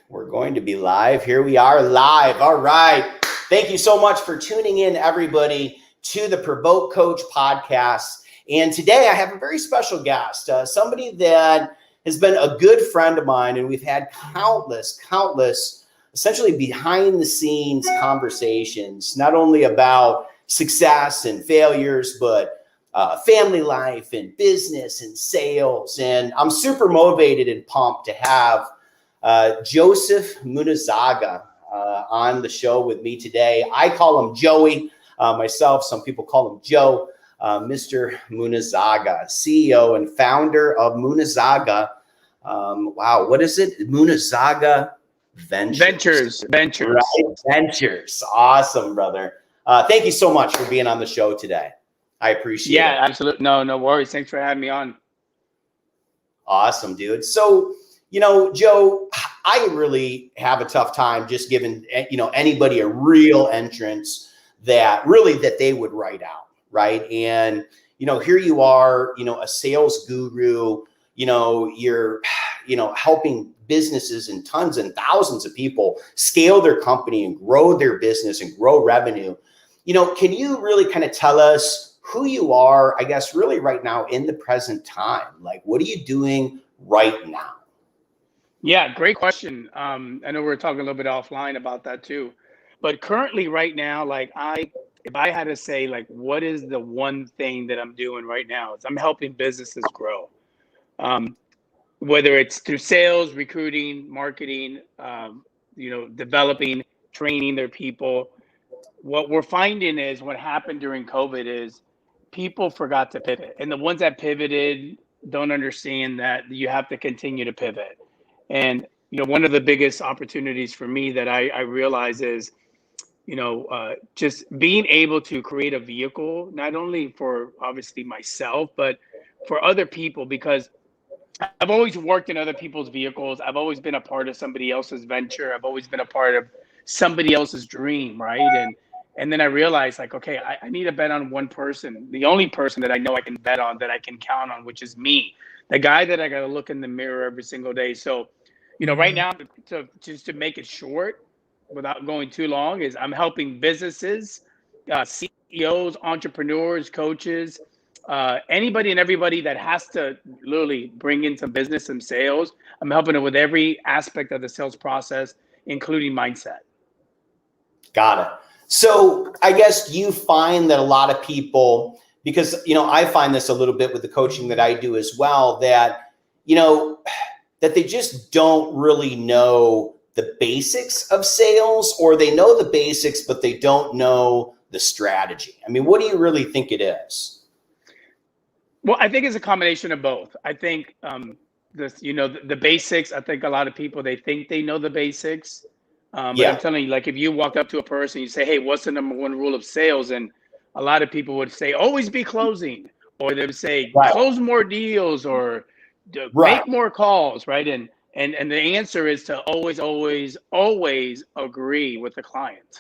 We're going to be live. Here we are live. All right. Thank you so much for tuning in, everybody, to the Provoke Coach podcast. And today I have a very special guest, somebody that has been a good friend of mine, and we've had countless, essentially behind the scenes conversations, not only about success and failures, but family life and business and sales. And I'm super motivated and pumped to have Joesph Munizaga on the show with me today. I call him Joey myself. Some people call him Joe. Mr. Munizaga, CEO and founder of Munizaga. Wow, what is it? Munizaga Ventures. Ventures. Right? Ventures. Awesome, brother. Thank you so much for being on the show today. I appreciate it. Yeah, absolutely. No worries. Thanks for having me on. Awesome, dude. So, Joe, I really have a tough time just giving, anybody a real entrance that they would write out, right? And, here you are, a sales guru, you're, helping businesses and tons and thousands of people scale their company and grow their business and grow revenue. Can you really kind of tell us who you are, I guess, really right now in the present time? Like, what are you doing right now? Yeah, great question. I know we're talking a little bit offline about that too, but currently right now, if I had to say, what is the one thing that I'm doing right now, is I'm helping businesses grow. Whether it's through sales, recruiting, marketing, developing, training their people. What we're finding is what happened during COVID is people forgot to pivot. And the ones that pivoted don't understand that you have to continue to pivot. And, one of the biggest opportunities for me that I realize is, just being able to create a vehicle, not only for obviously myself, but for other people, because I've always worked in other people's vehicles. I've always been a part of somebody else's venture. I've always been a part of somebody else's dream, right? And then I realized, okay, I need to bet on one person, the only person that I know I can bet on, that I can count on, which is me, the guy that I got to look in the mirror every single day. So, right now, to make it short, without going too long, is I'm helping businesses, CEOs, entrepreneurs, coaches, anybody and everybody that has to literally bring in some business, some sales. I'm helping them with every aspect of the sales process, including mindset. Got it. So I guess you find that a lot of people, because, I find this a little bit with the coaching that I do as well, that, that they just don't really know the basics of sales, or they know the basics, but they don't know the strategy. I mean, what do you really think it is? Well, I think it's a combination of both. I think the basics. I think a lot of people, they think they know the basics. But I'm telling you, if you walked up to a person, you say, "Hey, what's the number one rule of sales?" And a lot of people would say, "Always be closing," or they would say, "Close more deals," or "Make more calls," right? And the answer is to always agree with the client.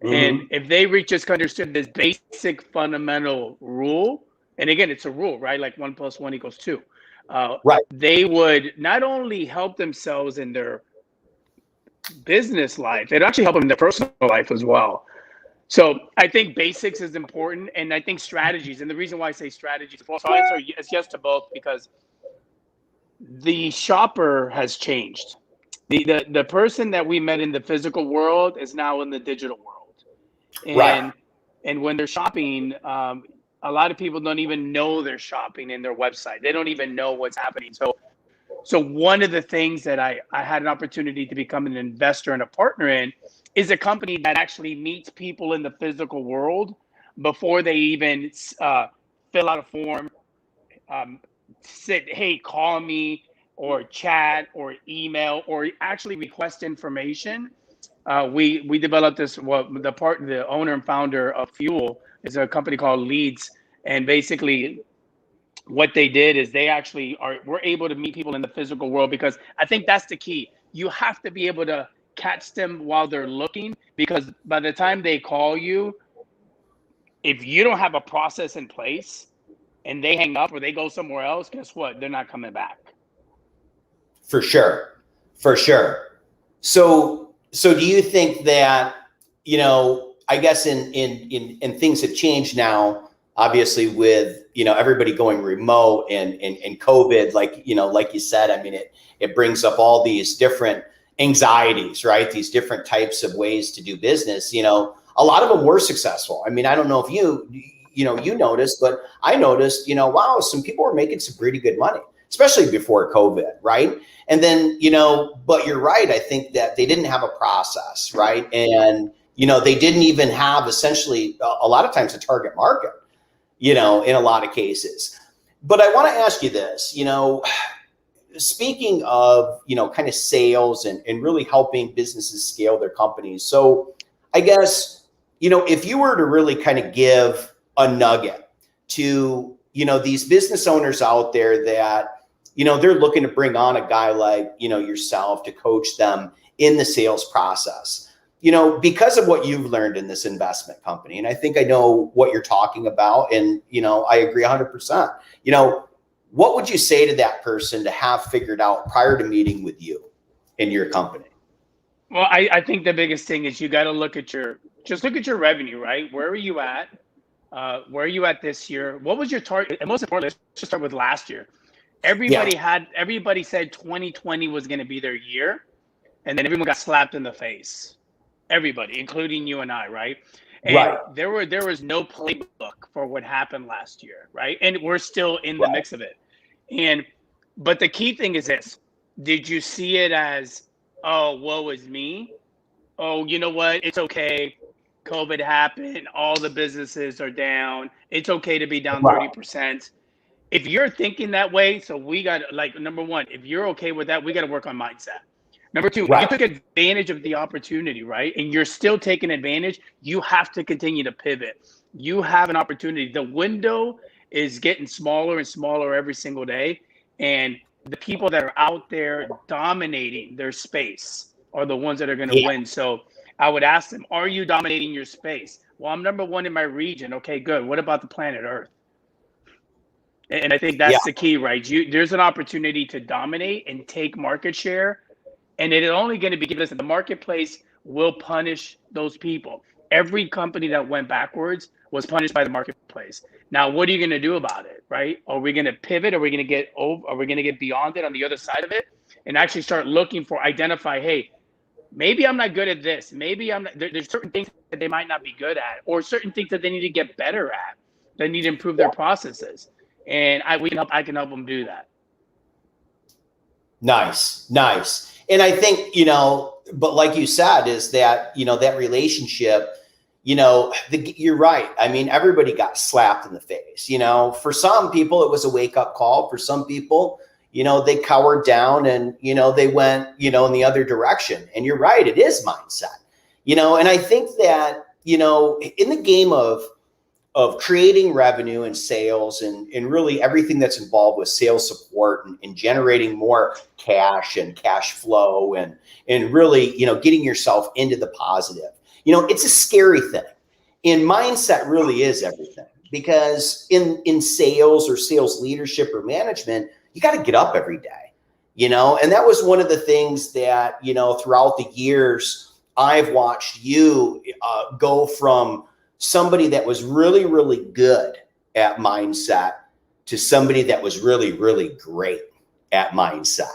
And if they just understood this basic fundamental rule, and again, it's a rule, right? Like 1 + 1 = 2. They would not only help themselves in their business life, it actually help them in their personal life as well. So I think basics is important, and I think strategies. And the reason why I say strategies, so I answer yes to both, because the shopper has changed. The person that we met in the physical world is now in the digital world. And when they're shopping, a lot of people don't even know they're shopping in their website. They don't even know what's happening. So one of the things that I had an opportunity to become an investor and a partner in is a company that actually meets people in the physical world before they even fill out a form, hey, call me, or chat, or email, or actually request information. We developed this. Well, the owner and founder of Fuel is a company called Leads, and basically what they did is they actually were able to meet people in the physical world, because I think that's the key. You have to be able to catch them while they're looking, because by the time they call you, if you don't have a process in place and they hang up or they go somewhere else, guess what? They're not coming back. For sure. For sure. So do you think that, I guess in things have changed now, obviously with, everybody going remote and COVID, like you said, I mean, it brings up all these different anxieties, right? These different types of ways to do business. A lot of them were successful. I mean, I don't know if you noticed, but I noticed, wow, some people were making some pretty good money, especially before COVID, right? And then, but you're right. I think that they didn't have a process, right? And, they didn't even have essentially a lot of times a target market, in a lot of cases. But I want to ask you this, speaking of, kind of sales and really helping businesses scale their companies. So I guess, if you were to really kind of give a nugget to, these business owners out there that, they're looking to bring on a guy like, yourself to coach them in the sales process, because of what you've learned in this investment company. And I think I know what you're talking about. And, I agree 100%. What would you say to that person to have figured out prior to meeting with you in your company? Well, I think the biggest thing is you got to look at your revenue, right? Where are you at? Where are you at this year? What was your target? And most importantly, let's just start with last year. Everybody said 2020 was going to be their year. And then everyone got slapped in the face. Everybody, including you and I, right? And Right. there was no playbook for what happened last year, right? And we're still in the mix of it. But the key thing is this. Did you see it as, oh, woe is me? Oh, you know what? It's okay. COVID happened. All the businesses are down. It's okay to be down 30%. If you're thinking that way, so we got, like, number one, if you're okay with that, we got to work on mindset. Number two, if you took advantage of the opportunity, right, and you're still taking advantage, you have to continue to pivot. You have an opportunity. The window is getting smaller and smaller every single day. And the people that are out there dominating their space are the ones that are going to win. So I would ask them, are you dominating your space? Well, I'm number one in my region. Okay, good. What about the planet Earth? And I think that's the key, right? There's an opportunity to dominate and take market share. And it is only going to be given. The marketplace will punish those people. Every company that went backwards was punished by the marketplace. Now, what are you going to do about it, right? Are we going to pivot? Are we going to get over? Are we going to get beyond it on the other side of it and actually start looking for, identify, hey, maybe I'm not good at this. Maybe I'm not, there's certain things that they might not be good at, or certain things that they need to get better at. They need to improve their processes. And I can help them do that. Nice. And I think, but like you said, is that, that relationship, you're right. I mean, everybody got slapped in the face, for some people, it was a wake up call. For some people, they cowered down and, they went, in the other direction. And you're right. It is mindset, and I think that, in the game of creating revenue and sales and really everything that's involved with sales support and generating more cash and cash flow and really, getting yourself into the positive, it's a scary thing. And mindset really is everything, because in sales or sales leadership or management, you got to get up every day, and that was one of the things that, throughout the years, I've watched you go from somebody that was really, really good at mindset to somebody that was really, really great at mindset.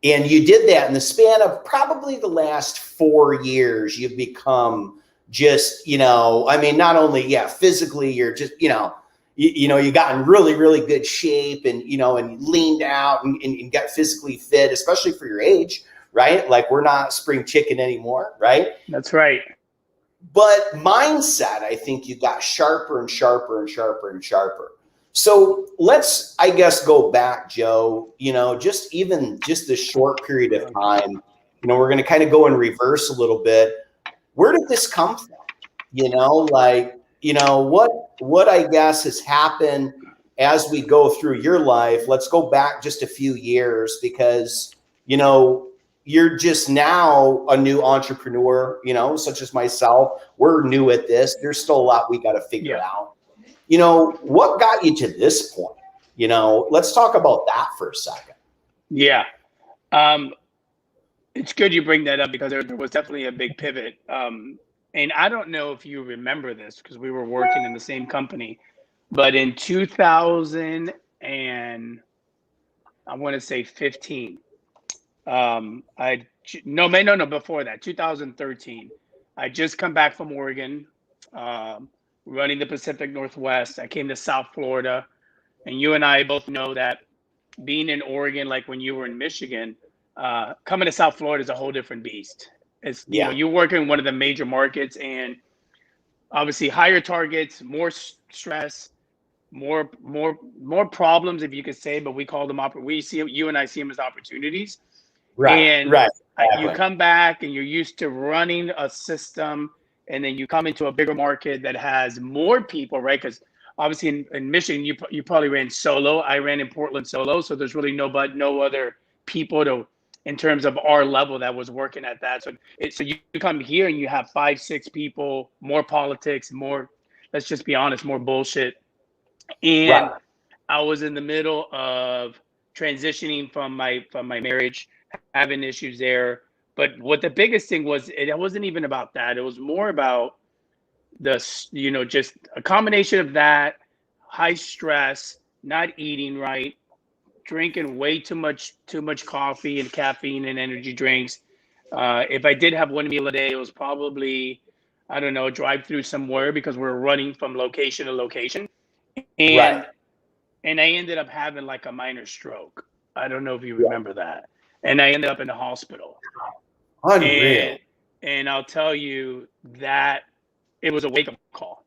And you did that in the span of probably the last 4 years. You've become just, I mean, not only, physically, you're just, you got in really, really good shape and, and leaned out and got physically fit, especially for your age, right? Like, we're not spring chicken anymore, right? That's right. But mindset, I think you got sharper and sharper and sharper and sharper. So let's, I guess, go back, Joe, just this short period of time, we're going to kind of go in reverse a little bit. Where did this come from? What I guess has happened as we go through your life. Let's go back just a few years, because, you're just now a new entrepreneur, such as myself. We're new at this. There's still a lot we got to figure out. What got you to this point? Let's talk about that for a second. Yeah. It's good you bring that up because there was definitely a big pivot. And I don't know if you remember this because we were working in the same company, but in 2000 and I want to say 15, no, before that, 2013, I just come back from Oregon, um, running the Pacific Northwest. I came to South Florida, and you and I both know that being in Oregon, like when you were in Michigan, coming to South Florida is a whole different beast. It's, Yeah. you work in one of the major markets, and obviously higher targets, more stress, more problems, if you could say, but we call them we see, you and I see them as opportunities. Right. And Right. you Exactly. come back and you're used to running a system, and then you come into a bigger market that has more people, right? Because obviously in Michigan, you probably ran solo. I ran in Portland solo, so there's really no other people to, in terms of our level, that was working at that. So you come here and you have 5, 6 people, more politics, more, let's just be honest, more bullshit. And Right. I was in the middle of transitioning from my marriage, having issues there. But what the biggest thing was, it wasn't even about that. It was more about just a combination of that, high stress, not eating right, drinking way too much coffee and caffeine and energy drinks. If I did have one meal a day, it was probably, I don't know, drive through somewhere because we're running from location to location. Right. And I ended up having like a minor stroke. I don't know if you Yeah. remember that. And I ended up in the hospital. Unreal. And I'll tell you that it was a wake up call.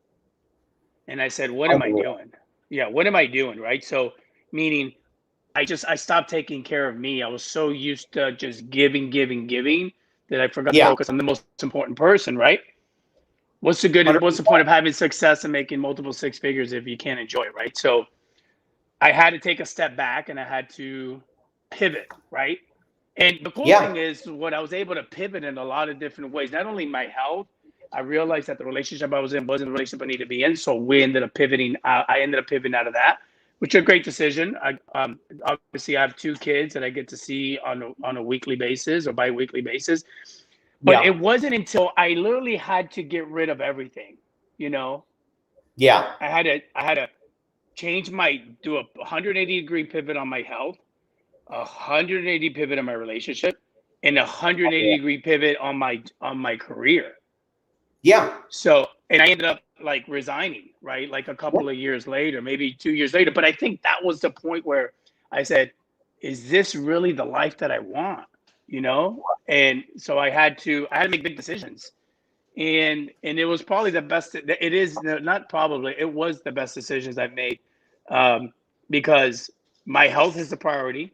And I said, what am I Unreal. doing? Yeah, what am I doing? Right. So meaning I stopped taking care of me. I was so used to just giving that I forgot to Yeah. focus on the most important person, right? What's the point of having success and making multiple six figures if you can't enjoy it, right? So I had to take a step back and I had to pivot, right? And the cool Yeah. thing is, what I was able to pivot in a lot of different ways, not only my health, I realized that the relationship I was in wasn't the relationship I needed to be in. So we ended up pivoting. I ended up pivoting out of that, which is a great decision. Obviously I have 2 kids that I get to see on a weekly basis or bi-weekly basis. But Yeah. it wasn't until I literally had to get rid of everything, you know, Yeah. I had to do a 180-degree pivot on my health, 180 pivot on my relationship, and a 180-degree pivot on my career. Yeah. So, and I ended up like resigning, right? Like a couple of years later, maybe 2 years later. But I think that was the point where I said, is this really the life that I want? You know? And so I had to make big decisions. And it was probably the best. It is not probably. It was the best decisions I've made, because my health is the priority.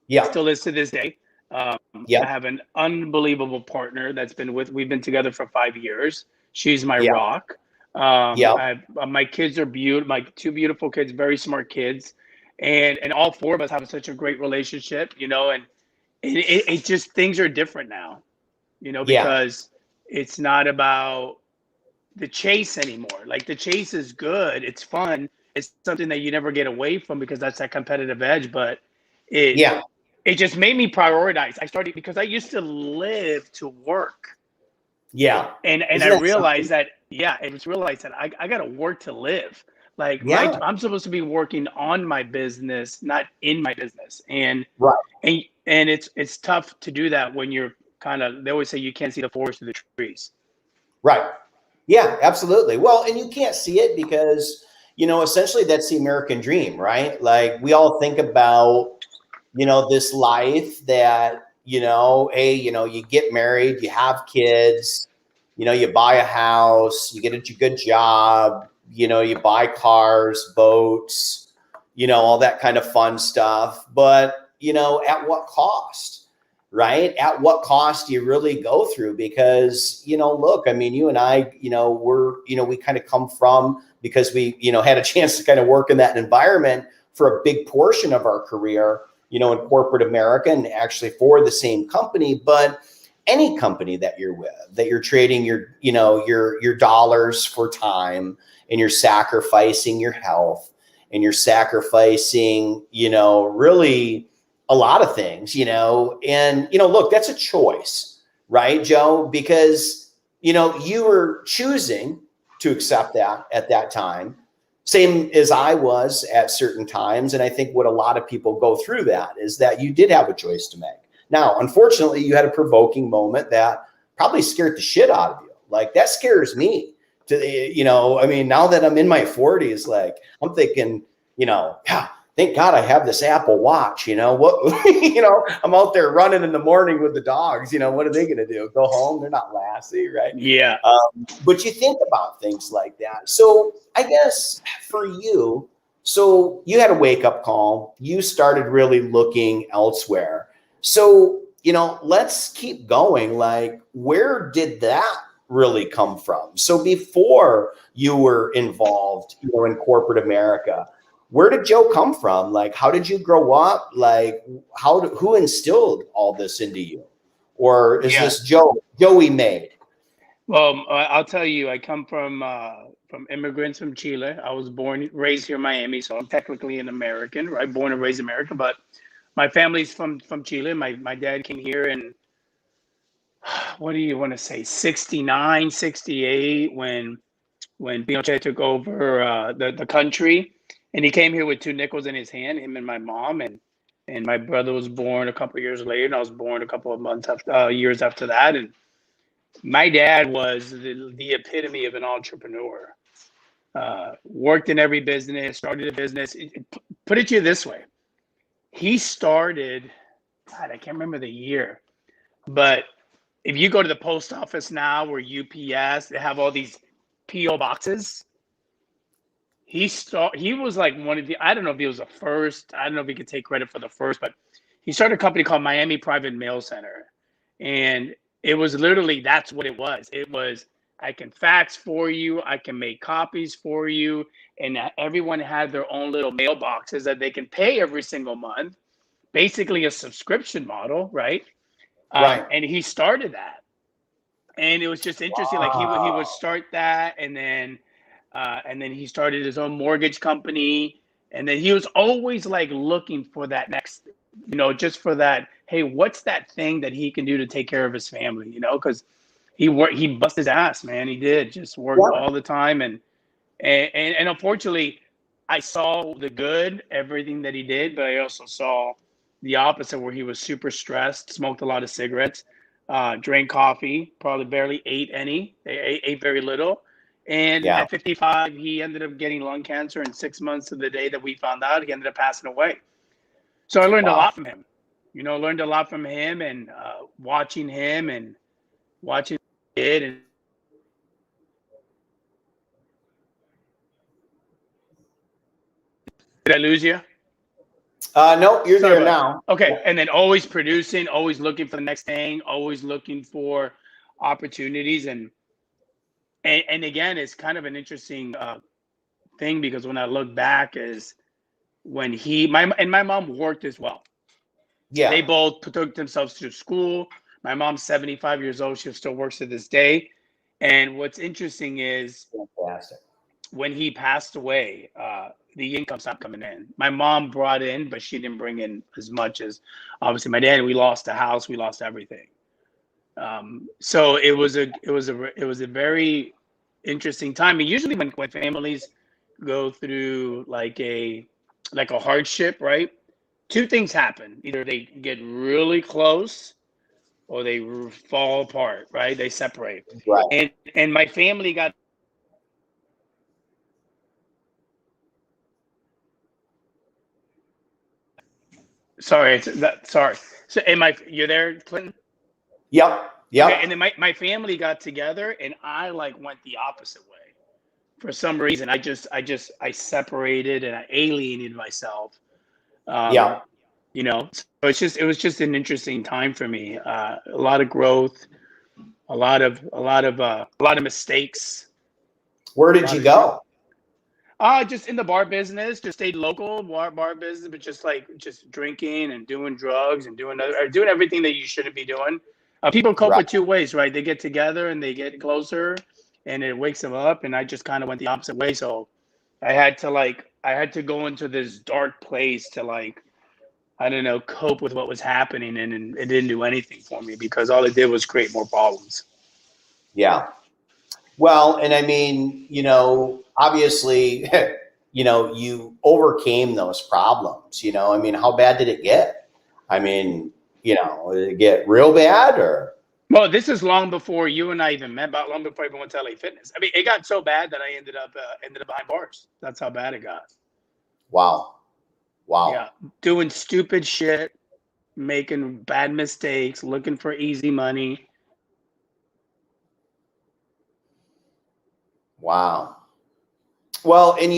Yeah. Still is to this day. Yeah. I have an unbelievable partner that's been with. We've been together for 5 years. She's my Yeah. rock. Yeah. My kids are beautiful. My 2 beautiful kids, very smart kids, and all 4 of us have such a great relationship. You know, and it just, things are different now. You know, Yeah. because it's not about the chase anymore. Like, the chase is good. It's fun. It's something that you never get away from because that's that competitive edge. But it Yeah. it just made me prioritize. I started, because I used to live to work. Yeah. And I Isn't that realized something? that, yeah, I just realized that I got to work to live. Like, Yeah. I'm supposed to be working on my business, not in my business. Right. And it's tough to do that when you're kind of, they always say you can't see the forest through the trees. Right. Yeah, absolutely. Well, and you can't see it because, essentially that's the American dream, right? Like we all think about, this life that, hey, you get married, you have kids, you buy a house, you get a good job, you buy cars, boats, all that kind of fun stuff. But, at what cost? Right? At what cost do you really go through? Because, look, I mean, you and I, we kind of come from, because we, had a chance to kind of work in that environment for a big portion of our career, in corporate America, and actually for the same company. But any company that you're with, that you're trading your dollars for time, and you're sacrificing your health, and you're sacrificing, really, a lot of things, you know, and, you know, look, that's a choice, right, Joe? Because, you know, you were choosing to accept that at that time, same as I was at certain times. And I think what a lot of people go through that is that you did have a choice to make. Now, unfortunately, you had a provoking moment that probably scared the shit out of you. Like, that scares me to, you know, I mean, now that I'm in my 40s, like, I'm thinking, you know, yeah, thank God I have this Apple Watch, you know, what, you know, I'm out there running in the morning with the dogs, you know, what are they going to do? Go home? They're not lassie, right? Yeah. But you think about things like that. So I guess for you, so you had a wake up call, you started really looking elsewhere. So, you know, let's keep going. Like, where did that really come from? So before you were involved, you know, in corporate America, where did Joe come from? Like, how did you grow up? Like, who instilled all this into you? Or is this Joey made? Well, I'll tell you, I come from immigrants from Chile. I was born, raised here in Miami, so I'm technically an American, right? Born and raised American, but my family's from Chile. My dad came here in, what do you want to say, 69, 68, when Pinochet took over the country, and he came here with 2 nickels in his hand, him and my mom, and my brother was born a couple of years later, and I was born a couple of months after, years after that, and my dad was the epitome of an entrepreneur. Worked in every business, started a business. Put it to you this way. He started, God, I can't remember the year, but if you go to the post office now or UPS, they have all these PO boxes. He was like one of the, I don't know if he was the first, I don't know if he could take credit for the first, but he started a company called Miami Private Mail Center. And it was literally, that's what it was. It was, I can fax for you, I can make copies for you, and everyone had their own little mailboxes that they can pay every single month, basically a subscription model, right? Right. And he started that, and it was just interesting. Like he would start that, and then he started his own mortgage company, and then he was always like looking for that next, you know, just for that. Hey, what's that thing that he can do to take care of his family? You know, because he bust his ass, man. He did just work all the time, and unfortunately, I saw the good, everything that he did, but I also saw the opposite, where he was super stressed, smoked a lot of cigarettes, drank coffee, probably barely ate any, ate very little. And at 55, he ended up getting lung cancer. In 6 months of the day that we found out, he ended up passing away. So I learned a lot from him, you know, and watching him and watching it. And did I lose you? No, you're there now. Okay. And then always producing, always looking for the next thing, always looking for opportunities. And again, it's kind of an interesting thing, because when I look back, is when my mom worked as well. Yeah. They both took themselves to school. My mom's 75 years old. She still works to this day. And what's interesting is, fantastic, when he passed away, the income stopped coming in. My mom brought in, but she didn't bring in as much as obviously my dad. We lost the house, we lost everything. So it was a very interesting time. And usually when families go through like a hardship, right? 2 things happen: either they get really close, or they fall apart, right? They separate. right? And my family got. Sorry. So, you're there, Clinton? Yep. Okay, and then my family got together, and I like went the opposite way. For some reason, I separated and I alienated myself. You know, so it was just an interesting time for me. A lot of growth, a lot of mistakes. Where did you go? Just in the bar business, just stayed local, bar business, but just drinking and doing drugs and doing everything that you shouldn't be doing. People cope with 2 ways, right? They get together and they get closer, and it wakes them up. And I just kind of went the opposite way. So I had to go into this dark place to I don't know, cope with what was happening, and it didn't do anything for me because all it did was create more problems. Yeah. Well, and I mean, obviously, you overcame those problems, I mean, how bad did it get? I mean, did it get real bad or? Well, this is long before you and I even met, about long before I even went to LA Fitness. I mean, it got so bad that I ended up behind bars. That's how bad it got. Wow. Yeah, doing stupid shit, making bad mistakes, looking for easy money. Wow. Well, and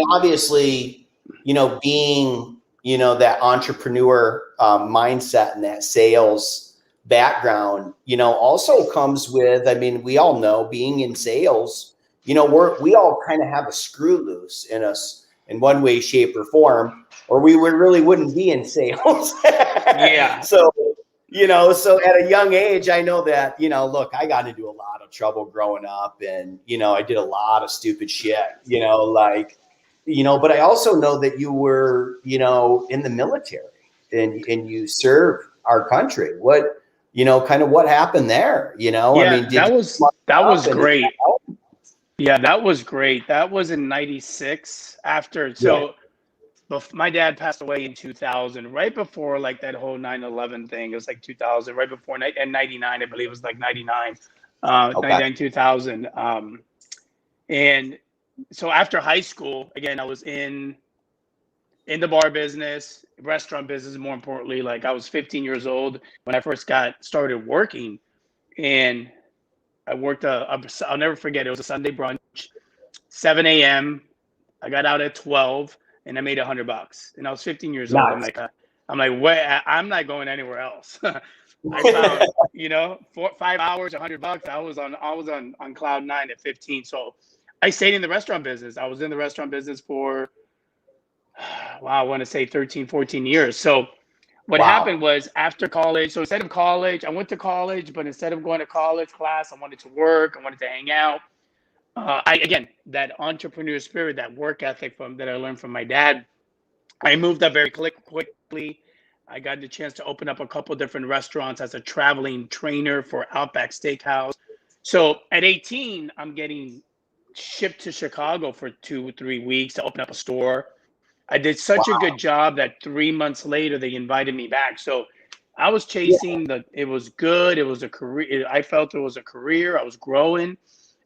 obviously, being, that entrepreneur mindset and that sales background, also comes with, I mean, we all know being in sales, we all kind of have a screw loose in us in one way, shape, or form, or we really wouldn't be in sales. Yeah. So at a young age, I know that, look, I got into a lot of trouble growing up, and, I did a lot of stupid shit, but I also know that you were, in the military, and you served our country. What, kind of what happened there, I Yeah, mean, did you that was and did great. that help? Yeah, that was great. That was in 96 after. Yeah. So my dad passed away in 2000, right before like that whole 9/11 thing. It was like 2000, right before, and 99, I believe it was like 99, Okay. 99, 2000. And so after high school, again, I was in the bar business, restaurant business, more importantly. Like I was 15 years old when I first got started working, and I worked I'll never forget, it was a Sunday brunch, 7 a.m. I got out at 12 and I made $100. And I was 15 years old. Nice. I'm like, wait, I'm not going anywhere else. I found, 5 hours, $100. I was on cloud nine at 15. So I stayed in the restaurant business. I was in the restaurant business for, wow, I want to say 13, 14 years. So what happened Wow. was after college, so instead of college, I went to college, but instead of going to college class, I wanted to work, I wanted to hang out. Again, that entrepreneur spirit, that work ethic that I learned from my dad, I moved up very quickly. I got the chance to open up a couple different restaurants as a traveling trainer for Outback Steakhouse. So at 18, I'm getting shipped to Chicago for 2 or 3 weeks to open up a store. I did such a good Wow. job that 3 months later they invited me back. So I was Yeah. chasing it was good. It was a career. I felt it was a career. I was growing.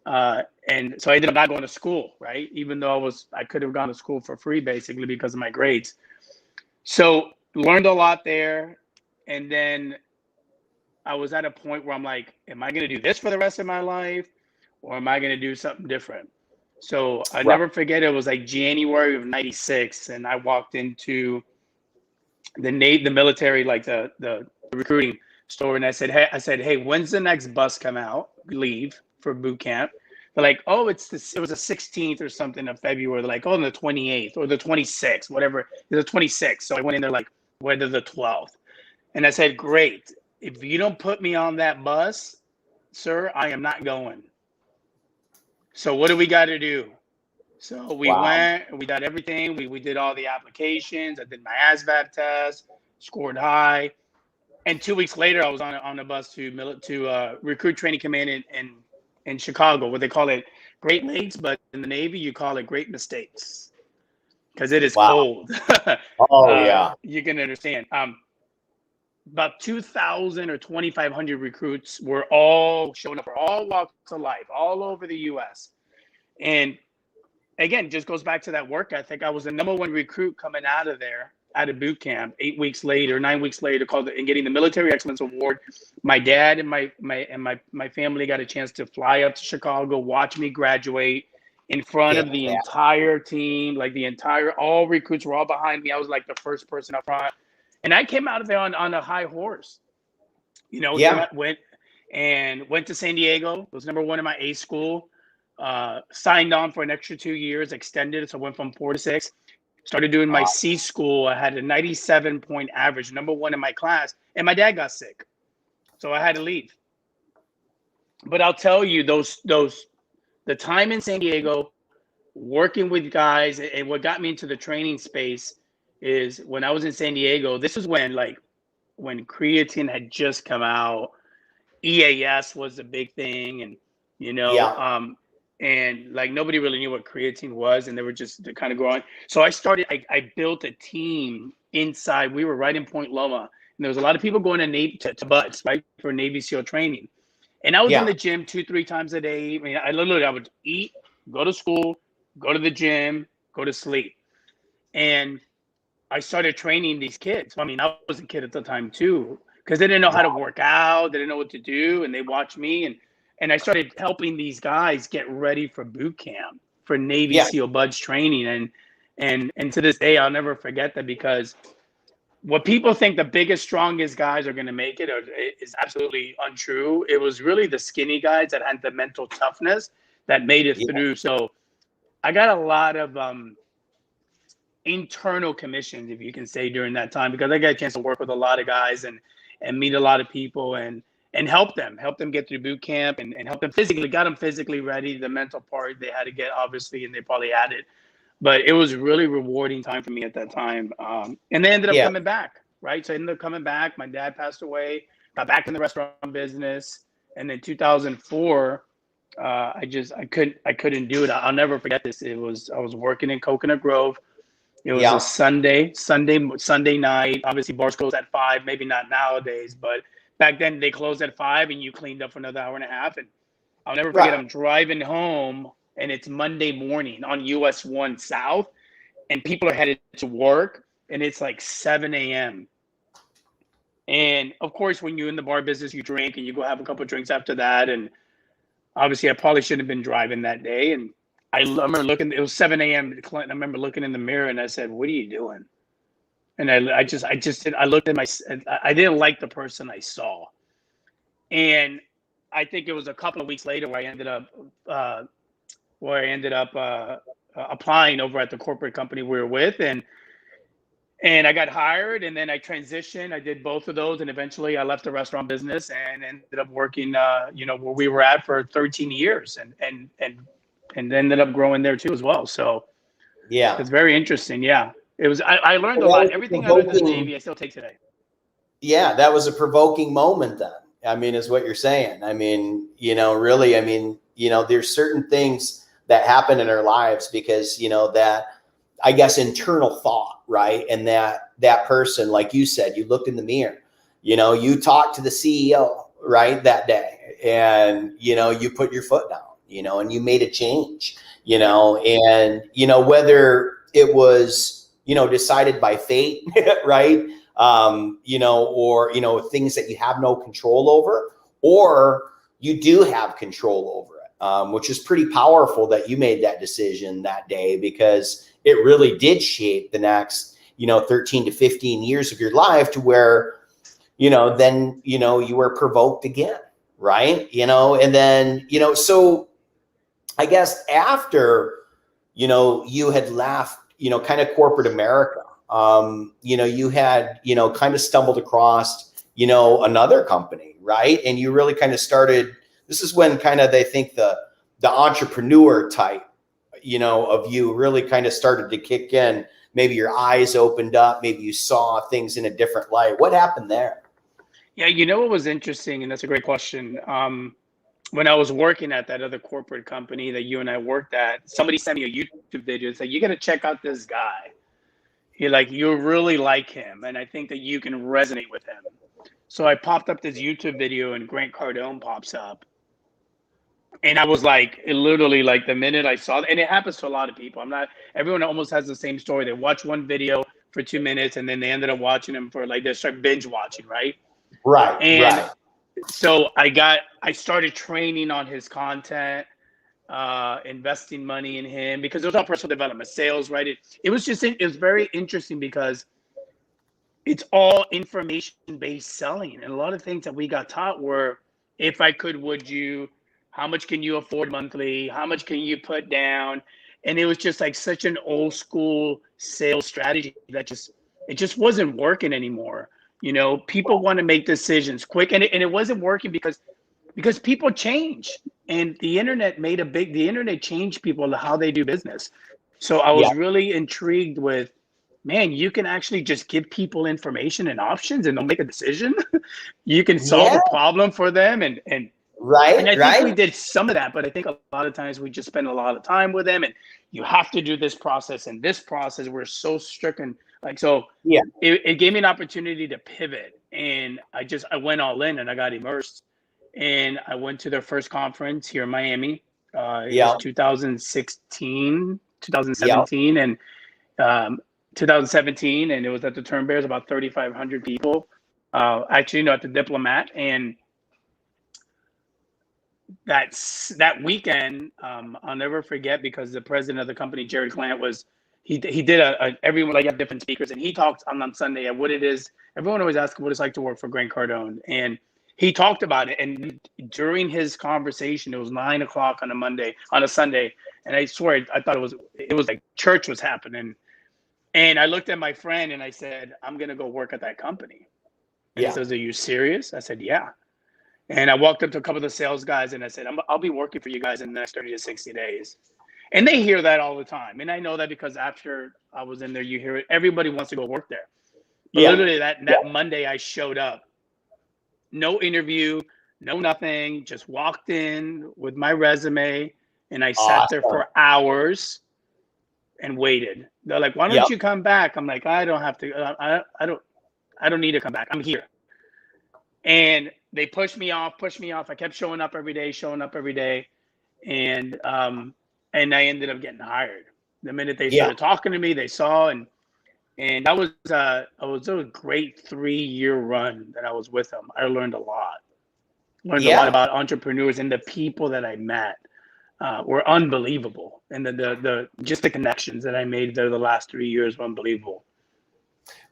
And so I ended up not going to school, right? Even though I could have gone to school for free basically because of my grades. So learned a lot there. And then I was at a point where I'm like, am I going to do this for the rest of my life? Or am I going to do something different? So I Right. never forget, it was like January of 96. And I walked into the military, like the recruiting store. And I said, hey, when's the next bus come out, leave for boot camp? They're like, oh, it was the 16th or something of February. They're like, oh, the 28th or the 26th, whatever. It's the 26th. So I went in there like, whether the 12th. And I said, great. If you don't put me on that bus, sir, I am not going. So what do we got to do? So we Wow. went, we did everything. We did all the applications. I did my ASVAB test, scored high. And 2 weeks later, I was on a bus to recruit training command in Chicago, where they call it Great Lakes, but in the Navy, you call it Great Mistakes because it is Wow. cold. Oh yeah. You can understand. About 2,000 or 2,500 recruits were all showing up for all walks of life, all over the U.S. And again, just goes back to that work ethic. I was the #1 recruit coming out of boot camp 8 weeks later, 9 weeks later, and getting the Military Excellence Award. My dad and my family got a chance to fly up to Chicago, watch me graduate in front of the Fantastic. entire team, like all recruits were all behind me. I was like the first person up front. And I came out of there on a high horse. Yeah. Went to San Diego, was #1 in my A school. Signed on for an extra 2 years, extended, so I went from 4 to 6. Started doing my C school. I had a 97-point average, #1 in my class, and my dad got sick, so I had to leave. But I'll tell you, the time in San Diego, working with guys, and what got me into the training space is when I was in San Diego, this was when creatine had just come out. EAS was a big thing, and and like nobody really knew what creatine was, and they were just kind of growing. So I built a team inside. We were right in Point Loma, and there was a lot of people going to Buds, right, for Navy SEAL training. And I was in the gym 2-3 times a day. I mean, I would eat, go to school, go to the gym, go to sleep. And I started training these kids. I mean, I was a kid at the time too, because they didn't know how to work out, they didn't know what to do, and they watched me, and I started helping these guys get ready for boot camp, for Navy SEAL Buds training, and to this day I'll never forget that, because what people think the biggest, strongest guys are going to make it is absolutely untrue. It was really the skinny guys that had the mental toughness that made it through. So I got a lot of internal commissions, if you can say, during that time, because I got a chance to work with a lot of guys and meet a lot of people and help them get through boot camp and help them got them physically ready. The mental part they had to get, obviously, and they probably had it, but it was really rewarding time for me at that time. And they ended up coming back, right? So I ended up coming back. My dad passed away, got back in the restaurant business. And then 2004, I couldn't do it. I'll never forget this. I was working in Coconut Grove. It was a Sunday night. Obviously, bars closed at 5. Maybe not nowadays, but back then they closed at 5, and you cleaned up for another hour and a half. And I'll never forget. I'm driving home, and it's Monday morning on US 1 South, and people are headed to work, and it's like 7 a.m. And of course, when you're in the bar business, you drink and you go have a couple of drinks after that. And obviously, I probably shouldn't have been driving that day. And I remember looking, it was 7 a.m. I remember looking in the mirror and I said, "What are you doing?" And I looked at I didn't like the person I saw. And I think it was a couple of weeks later where I ended up applying over at the corporate company we were with. And I got hired, and then I transitioned. I did both of those. And eventually I left the restaurant business and ended up working, where we were at for 13 years and ended up growing there too as well. So it's very interesting. Yeah, it was, I learned a lot. Everything I learned in the Navy, I still take today. Yeah. That was a provoking moment then. I mean, is what you're saying. I mean, really, I mean, there's certain things that happen in our lives because, that, I guess, internal thought, right? And that person, like you said, you looked in the mirror, you talked to the CEO, right, that day, and, you put your foot down, and you made a change, and, whether it was, decided by fate, right? Or, things that you have no control over, or you do have control over it, which is pretty powerful that you made that decision that day, because it really did shape the next, 13 to 15 years of your life to where, then, you were provoked again. Right. And then, so I guess after, you had left, kind of corporate America, you had, kind of stumbled across, another company, right? And you really kind of started, this is when kind of, they think the entrepreneur type, of you really kind of started to kick in. Maybe your eyes opened up, maybe you saw things in a different light. What happened there? Yeah, what was interesting, and that's a great question. When I was working at that other corporate company that you and I worked at, somebody sent me a YouTube video and said, "You got to check out this guy. You really like him, and I think that you can resonate with him." So I popped up this YouTube video, and Grant Cardone pops up. And I was like, it literally, like, the minute I saw it, and it happens to a lot of people. Everyone almost has the same story. They watch one video for 2 minutes, and then they ended up watching them for, like, they start binge watching, right? Right. And right. So I started training on his content, investing money in him, because it was all personal development, sales, right? It was very interesting because it's all information-based selling. And a lot of things that we got taught were, if I could, would you, how much can you afford monthly? How much can you put down? And it was just like such an old school sales strategy that it just wasn't working anymore. People want to make decisions quick, and it wasn't working because people change, and the internet changed people, how they do business. So I was really intrigued with man, you can actually just give people information and options and they'll make a decision. You can solve Yeah. a problem for them. And Right. I think we Right. did some of that, but I think a lot of times we just spend a lot of time with them and you have to do this process and this process. We're so stricken. Like, so Yeah. it gave me an opportunity to pivot, and I went all in and I got immersed, and I went to their first conference here in Miami. It Yeah. was 2016, Yeah. 2017, and 2017, and it was at the Turn Bears, about 3,500 people. Actually, at the Diplomat, and that weekend, I'll never forget, because the president of the company, Jerry Clant, he did everyone, like, you have different speakers, and he talked on Sunday at what it is. Everyone always asks what it's like to work for Grant Cardone, and he talked about it. And during his conversation, it was 9 o'clock on a Sunday, and I swear I thought it was like church was happening. And I looked at my friend and I said, I'm gonna go work at that company. And he Yeah. says, are you serious? I said, yeah. And I walked up to a couple of the sales guys and I said, I'll be working for you guys in the next 30 to 60 days. And they hear that all the time. And I know that because after I was in there, you hear it. Everybody wants to go work there. But Yeah. literally that Monday I showed up. No interview, no nothing. Just walked in with my resume and I sat there Awesome. for hours and waited. They're like, why don't you come back? I'm like, I don't have to. I don't need to come back. I'm here. And they pushed me off. I kept showing up every day. And I ended up getting hired. The minute they started talking to me, they saw, and that was a great 3-year run that I was with them. I learned a lot. Learned a lot about entrepreneurs, and the people that I met were unbelievable. And the just the connections that I made there the last 3 years were unbelievable.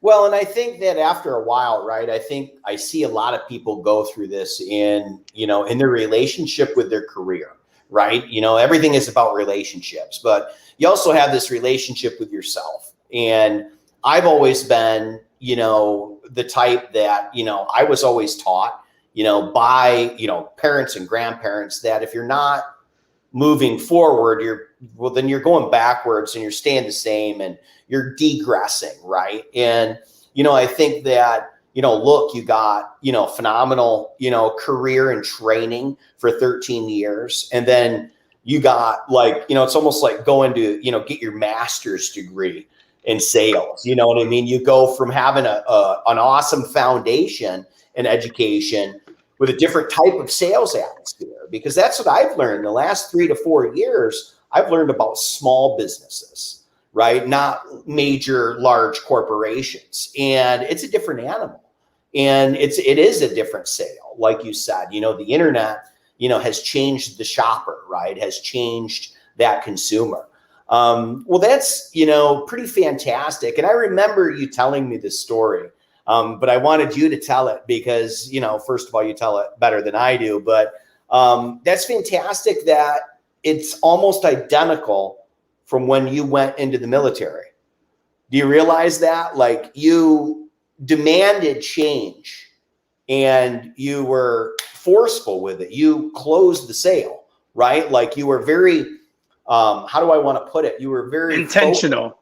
Well, and I think that after a while, right, I think I see a lot of people go through this in their relationship with their career, right? Everything is about relationships, but you also have this relationship with yourself. And I've always been, the type that, I was always taught, by, parents and grandparents, that if you're not moving forward, then you're going backwards and you're staying the same and you're degressing, right? And I think that look, you got phenomenal career and training for 13 years, and then you got it's almost like going to get your master's degree in sales. You know what I mean? You go from having an awesome foundation in education with a different type of sales atmosphere, because that's what I've learned the last 3 to 4 years. I've learned about small businesses, right? Not major, large corporations. And it's a different animal. And it is a different sale. Like you said, the internet, has changed the shopper, right? Has changed that consumer. Well, that's, pretty fantastic. And I remember you telling me this story. But I wanted you to tell it because, first of all, you tell it better than I do. But that's fantastic that it's almost identical from when you went into the military. Do you realize that? Like, you demanded change and you were forceful with it. You closed the sale, right? Like, you were very, how do I want to put it? You were very intentional.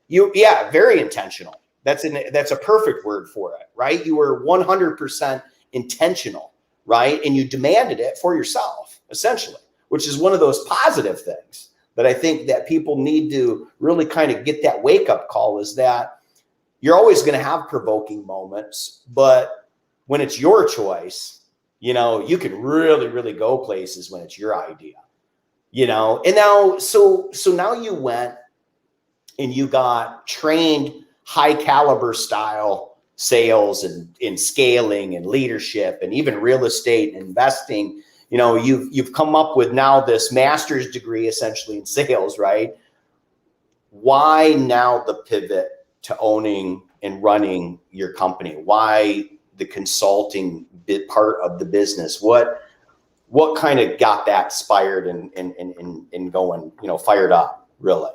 Very intentional. That's a perfect word for it, right? You were 100% intentional, right? And you demanded it for yourself, essentially, which is one of those positive things that I think that people need to really kind of get that wake-up call, is that you're always going to have provoking moments, but when it's your choice, you can really, really go places when it's your idea, and now, so now you went and you got trained high caliber style sales and in scaling and leadership and even real estate and investing. You've come up with now this master's degree essentially in sales, right? Why now the pivot to owning and running your company? Why the consulting bit part of the business? What kind of got that inspired and going, fired up, really?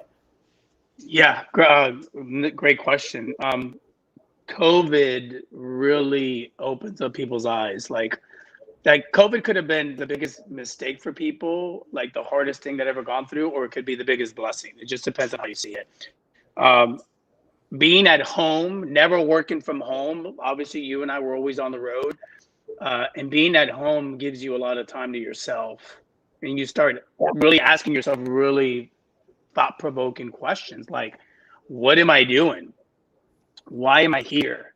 Yeah, great question. COVID really opens up people's eyes. Like COVID could have been the biggest mistake for people, like the hardest thing that ever gone through, or it could be the biggest blessing. It just depends on how you see it. being at home, never working from home. Obviously, you and I were always on the road. And being at home gives you a lot of time to yourself. And you start really asking yourself really thought-provoking questions like, what am I doing? Why am I here?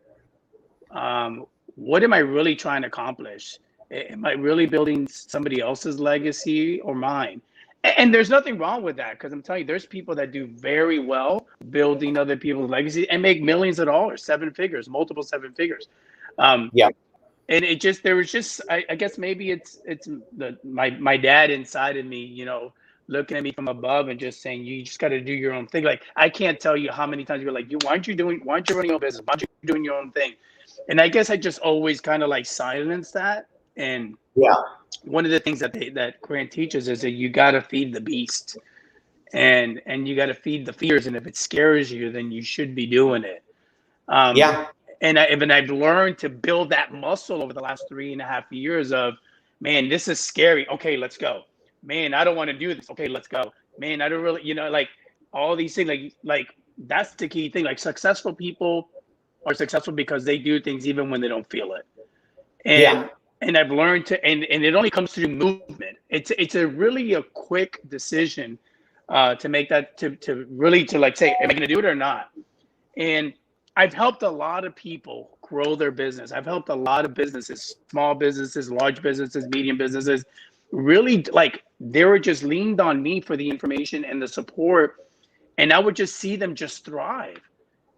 What am I really trying to accomplish? Am I really building somebody else's legacy or mine? And there's nothing wrong with that, because I'm telling you, there's people that do very well building other people's legacy and make millions of dollars, seven figures, multiple seven figures. Yeah. And it just, there was just, I guess maybe it's my dad inside of me, you know, looking at me from above and just saying, you just got to do your own thing. Like, I can't tell you how many times you're like, why aren't you running your own business? Why aren't you doing your own thing? And I guess I just always kind of like silenced that. And Yeah. one of the things that Grant teaches is that you got to feed the beast, and you got to feed the fears. And if it scares you, then you should be doing it. Yeah. And I've learned to build that muscle over the last 3.5 years of, man, this is scary. Okay, let's go. Man, I don't want to do this. Okay, let's go. Man, I don't really, you know, like all these things, like that's the key thing. Like, successful people are successful because they do things even when they don't feel it. And I've learned to, and it only comes through movement. It's a really a quick decision to make that, to really to like say, am I going to do it or not? And I've helped a lot of people grow their business. I've helped a lot of businesses, small businesses, large businesses, medium businesses, really, like, they were just leaned on me for the information and the support. And I would just see them just thrive.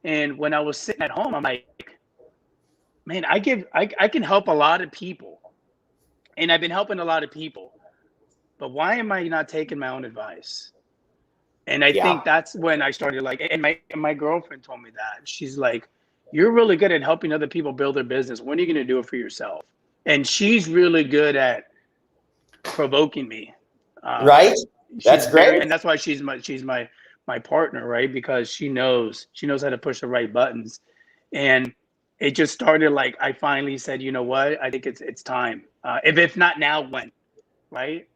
And when I was sitting at home, I'm like, man, I can help a lot of people. And I've been helping a lot of people. But why am I not taking my own advice? And I think that's when I started, like, and my girlfriend told me that. She's like, you're really good at helping other people build their business. When are you going to do it for yourself? And she's really good at provoking me. Right. That's great. And that's why she's my partner, right? Because she knows how to push the right buttons. And it just started, like, I finally said, you know what? I think it's time. If not now, when? Right?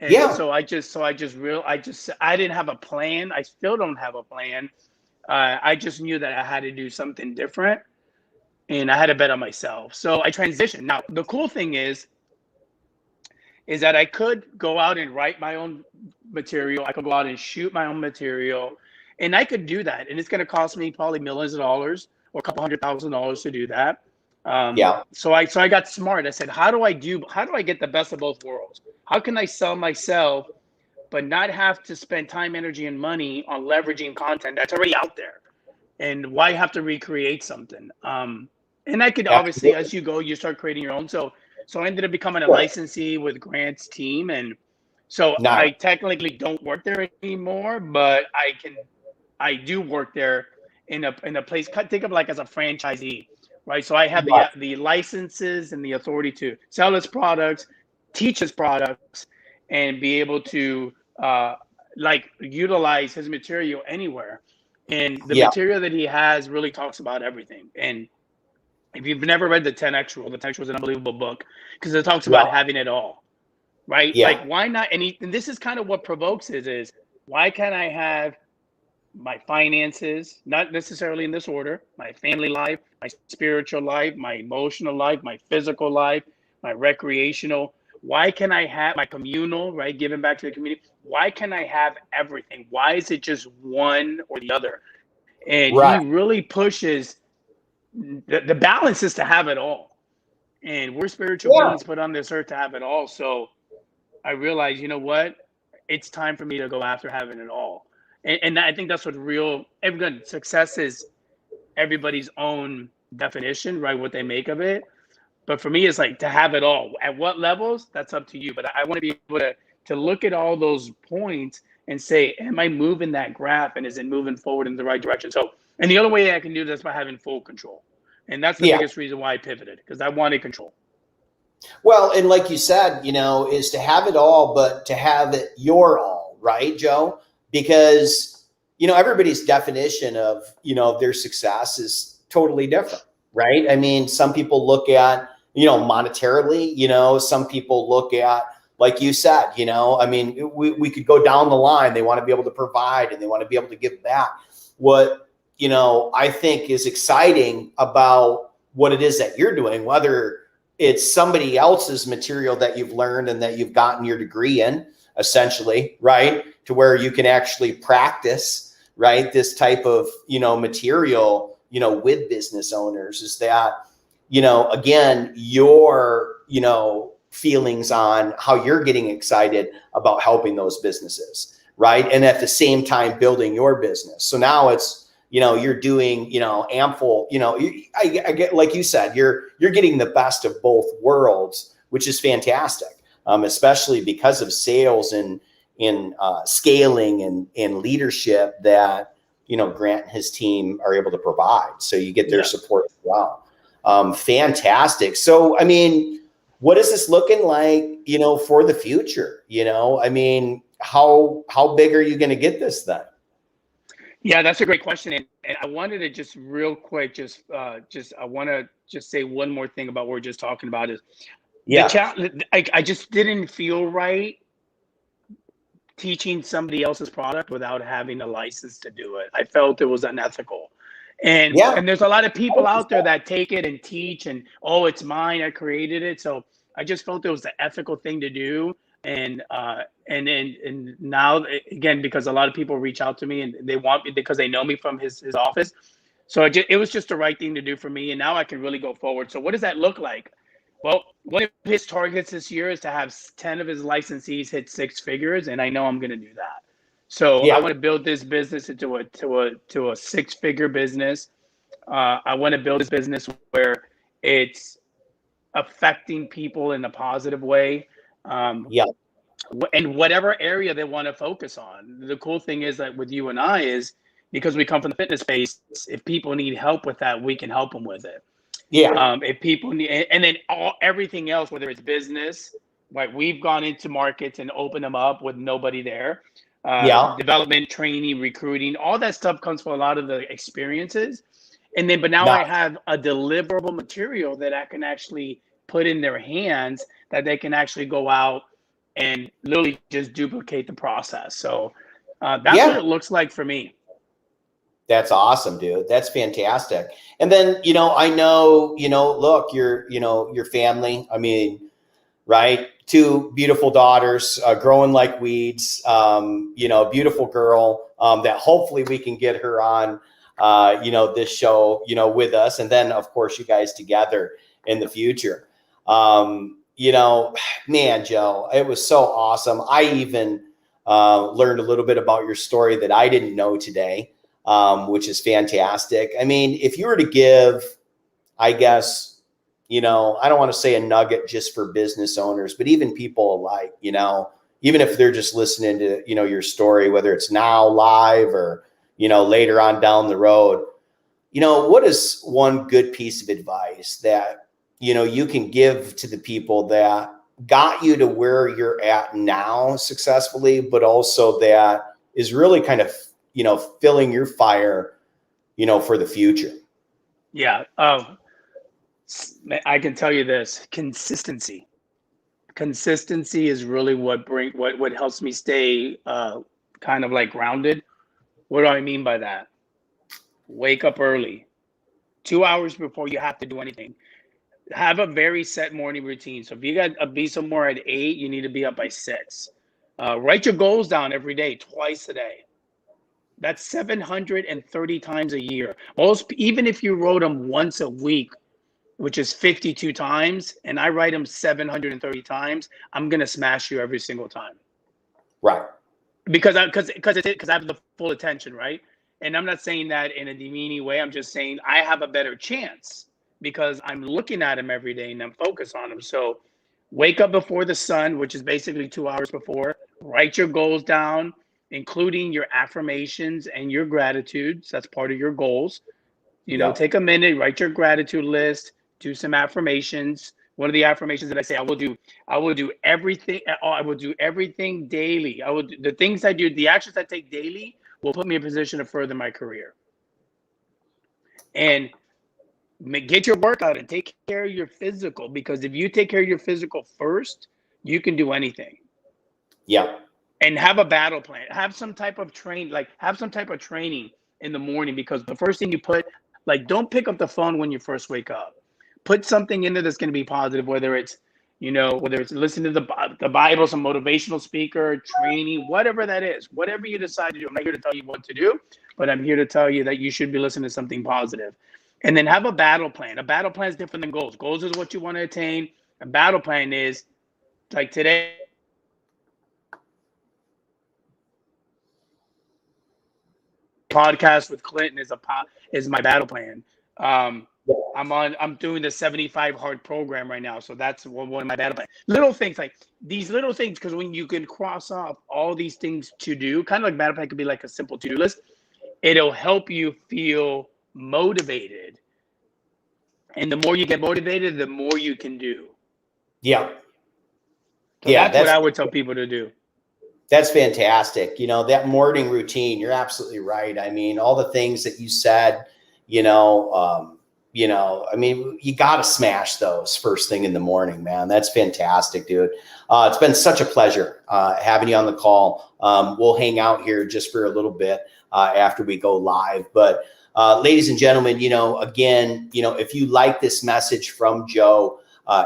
And so I didn't have a plan. I still don't have a plan. I just knew that I had to do something different, and I had to bet on myself. So I transitioned. Now, the cool thing is that I could go out and write my own material. I could go out and shoot my own material, and I could do that. And it's going to cost me probably millions of dollars or a couple $100,000 to do that. So I got smart. I said, how do I get the best of both worlds? How can I sell myself, but not have to spend time, energy, and money on leveraging content that's already out there? And why have to recreate something? And I could obviously, as you go, you start creating your own. So I ended up becoming a licensee with Grant's team. And so I technically don't work there anymore, but I do work there in a place, think of like as a franchisee, right? So I have the licenses and the authority to sell his products, teach his products, and be able to like utilize his material anywhere. And the material that he has really talks about everything. And if you've never read the 10X Rule, the 10X Rule is an unbelievable book because it talks about having it all, right? Like, why not? And this is kind of what Provokes is why can't I have my finances, not necessarily in this order, my family life, my spiritual life, my emotional life, my physical life, my recreational? Why can I have my communal, right? Giving back to the community. Why can I have everything? Why is it just one or the other? And he really pushes the balance is to have it all. And we're spiritual beings put on this earth to have it all. So I realized, you know what? It's time for me to go after having it all. And I think that's what success is. Everybody's own definition, right? What they make of it. But for me, it's like to have it all. At what levels? That's up to you. But I want to be able to look at all those points and say, am I moving that graph, and is it moving forward in the right direction? So, and the only way I can do this is by having full control. And that's the biggest reason why I pivoted, because I wanted control. Well, and like you said, you know, is to have it all, but to have it your all, right, Joe? Because, you know, everybody's definition of, you know, their success is totally different, right? I mean, some people look at, you know, monetarily, you know, some people look at, like you said, you know, I mean, we could go down the line. They want to be able to provide, and they want to be able to give back. What, I think is exciting about what it is that you're doing, whether it's somebody else's material that you've learned and that you've gotten your degree in, essentially, right? To where you can actually practice, right? This type of, material, with business owners, is that, again, your, feelings on how you're getting excited about helping those businesses, right? And at the same time, building your business. So now it's, you're doing, ample, I get, like you said, you're getting the best of both worlds, which is fantastic, especially because of sales and in scaling and leadership that, Grant and his team are able to provide. So you get their support as well. Fantastic. So, I mean, what is this looking like, for the future? I mean, how big are you going to get this then? Yeah, that's a great question. And I wanted to just real quick, I want to just say one more thing about what we're just talking about is I just didn't feel right teaching somebody else's product without having a license to do it. I felt it was unethical. And there's a lot of people out there that take it and teach and, oh, it's mine, I created it. So I just felt it was the ethical thing to do. And now, again, because a lot of people reach out to me and they want me because they know me from his office. So it was just the right thing to do for me. And now I can really go forward. So what does that look like? Well, one of his targets this year is to have 10 of his licensees hit 6 figures. And I know I'm going to do that. So I want to build this business into a 6-figure business. I want to build this business where it's affecting people in a positive way. And whatever area they want to focus on. The cool thing is that with you and I is because we come from the fitness space, if people need help with that, we can help them with it. If people need, and then everything else, whether it's business, right? We've gone into markets and opened them up with nobody there. Development, training, recruiting, all that stuff comes from a lot of the experiences. And then, but now I have a deliverable material that I can actually put in their hands that they can actually go out and literally just duplicate the process. So that's what it looks like for me. That's awesome, dude. That's fantastic. And then, I know, look, your family, I mean, right? 2 beautiful daughters, growing like weeds, beautiful girl, that hopefully we can get her on, this show, with us. And then of course you guys together in the future. Man, Joe, it was so awesome. I even, learned a little bit about your story that I didn't know today. Which is fantastic. I mean, if you were to give, I guess, I don't want to say a nugget just for business owners, but even people alike, even if they're just listening to, your story, whether it's now live or, later on down the road, what is one good piece of advice that, you can give to the people that got you to where you're at now successfully, but also that is really kind of, filling your fire, for the future? Yeah. I can tell you this: consistency. Consistency is really what helps me stay kind of like grounded. What do I mean by that? Wake up early, 2 hours before you have to do anything. Have a very set morning routine. So if you got to be somewhere at 8, you need to be up by 6. Write your goals down every day, twice a day. That's 730 times a year. Even if you wrote them once a week, which is 52 times, and I write them 730 times, I'm gonna smash you every single time. Right. Because I have the full attention, right? And I'm not saying that in a demeaning way. I'm just saying I have a better chance because I'm looking at them every day and I'm focused on them. So wake up before the sun, which is basically 2 hours before. Write your goals down, including your affirmations and your gratitudes. That's part of your goals. Take a minute, write your gratitude list, do some affirmations. One of the affirmations that I say, I will do everything. I will do everything daily. The things I do, the actions I take daily will put me in a position to further my career. And get your workout and take care of your physical, because if you take care of your physical first, you can do anything. Yeah. And have a battle plan. Have some type of training. in the morning, because the first thing you put, like, don't pick up the phone when you first wake up. Put something in there that's going to be positive, whether it's, whether it's listening to the Bible, some motivational speaker, training, whatever that is, whatever you decide to do. I'm not here to tell you what to do, but I'm here to tell you that you should be listening to something positive. And then have a battle plan. A battle plan is different than goals. Goals is what you want to attain. A battle plan is, like today, podcast with Clinton is my battle plan. I'm doing the 75 hard program right now, so that's one of my battle plans. Little things, like these little things, because when you can cross off all these things to do, kind of like battle plan could be like a simple to-do list. It'll help you feel motivated, and the more you get motivated, the more you can do. Yeah. So yeah, that's what I would tell people to do. That's fantastic. That morning routine, you're absolutely right. I mean, all the things that you said, I mean, you got to smash those first thing in the morning, man. That's fantastic, dude. It's been such a pleasure having you on the call. We'll hang out here just for a little bit after we go live. But ladies and gentlemen, again, if you like this message from Joe,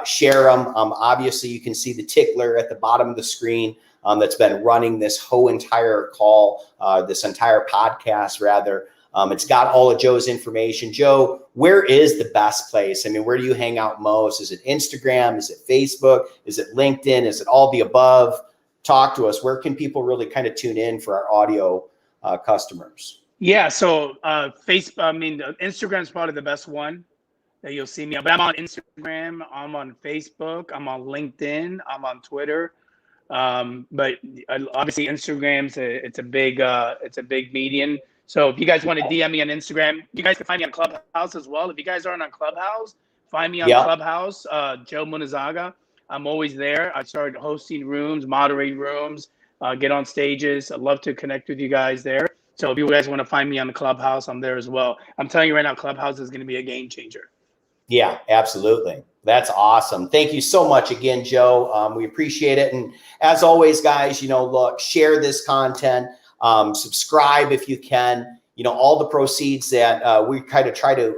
share them. Obviously, you can see the tickler at the bottom of the screen. That's been running this whole entire call, this entire podcast, rather. It's got all of Joe's information. Joe, where is the best place? I mean, where do you hang out most? Is it Instagram? Is it Facebook? Is it LinkedIn? Is it all the above? Talk to us. Where can people really kind of tune in for our audio customers? Yeah, so Instagram is probably the best one that you'll see me on. But I'm on Instagram, I'm on Facebook, I'm on LinkedIn, I'm on Twitter. But obviously Instagram's it's a big medium. So if you guys want to DM me on Instagram, you guys can find me on Clubhouse as well. If you guys aren't on Clubhouse, find me on Clubhouse, Joe Munizaga. I'm always there. I started hosting rooms, moderating rooms, get on stages. I'd love to connect with you guys there. So if you guys want to find me on the Clubhouse, I'm there as well. I'm telling you right now, Clubhouse is going to be a game changer. Yeah, absolutely. That's awesome. Thank you so much again, Joe. We appreciate it. And as always, guys, look, share this content, subscribe if you can. All the proceeds that we kind of try to,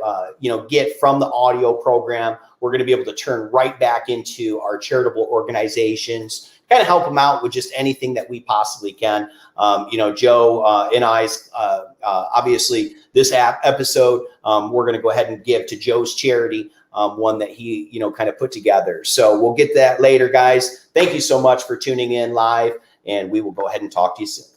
get from the audio program, we're going to be able to turn right back into our charitable organizations, kind of help them out with just anything that we possibly can. Joe and I's, obviously, this episode, we're going to go ahead and give to Joe's charity, one that he, kind of put together. So we'll get that later, guys. Thank you so much for tuning in live, and we will go ahead and talk to you soon.